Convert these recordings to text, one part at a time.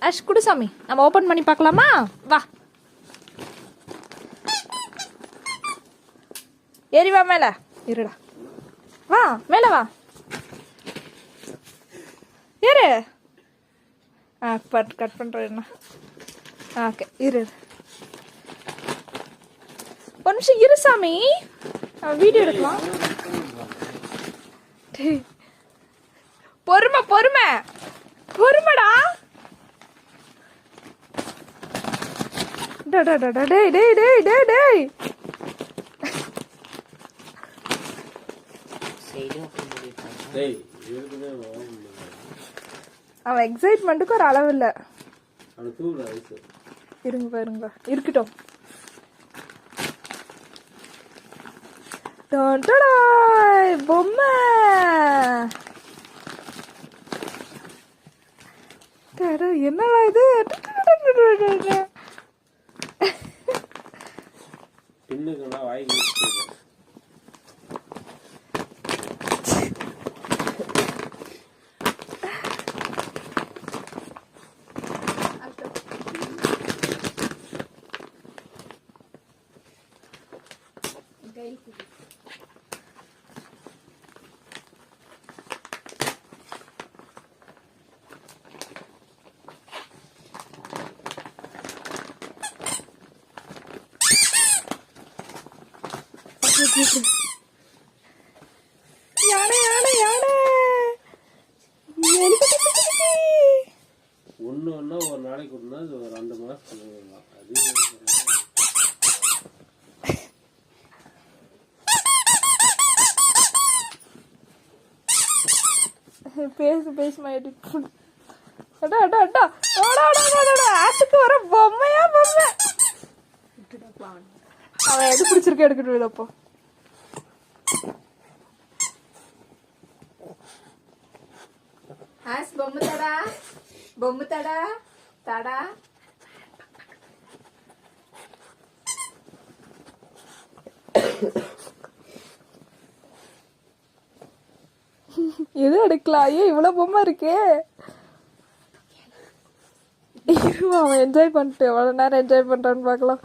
Ash குடு சாமி, நம்ம ஓப்பன் பண்ணி பார்க்கலாமா? வா ஏறி வா மேலே. இருடா, வா மேலே வா, ஏறு. கட் பண்ணுறேன். ஓகே இரு, ஒரு நிமிஷம் இரு சாமி, வீடியோ எடுக்கலாம். பொறுமை பொறுமை பொறுமைடா. டேய் டேய் டேய் டேய் டேய். அவன் எக்ஸைட்மெண்ட்டுக்கு ஒரு அளவு இல்லை. இருங்க பாருங்க, இருக்கட்டும். பொம்மை என்னடா இது? யானை யானை யானை ஒன்று ஒன்றா ஒரு நாளைக்கு ஒன்றா ஒரு 2 மாதம் பேசு பேசு மாட்டி. ஆட்டுக்கு வர பொம்மையா பொம்மை. அவன் எது பிடிச்சிருக்க எடுக்கணும். அப்போ பொம்மை தடா, பொம்மை தடா தடா. எது எடுக்கலாம்? ஐயோ இவ்வளவு பொம்மை இருக்கே. அவன் என்ஜாய் பண்ணிட்டு எவ்வளவு நேரம் என்ஜாய் பண்றான்னு பாக்கலாம்.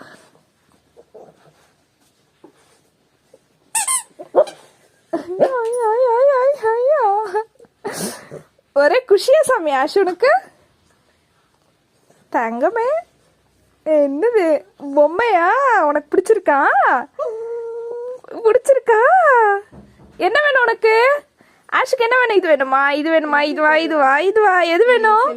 ஒரே குஷியா சாமி ஆஷ் உனக்கு? தங்கமே, என்னது பொம்மையா? உனக்கு பிடிச்சிருக்கா? பிடிச்சிருக்கா? என்ன வேணும் உனக்கு? ஆஷுக்கு என்ன வேணும்? இது வேணுமா? இது வேணுமா? இதுவா இதுவா இதுவா எது வேணும்?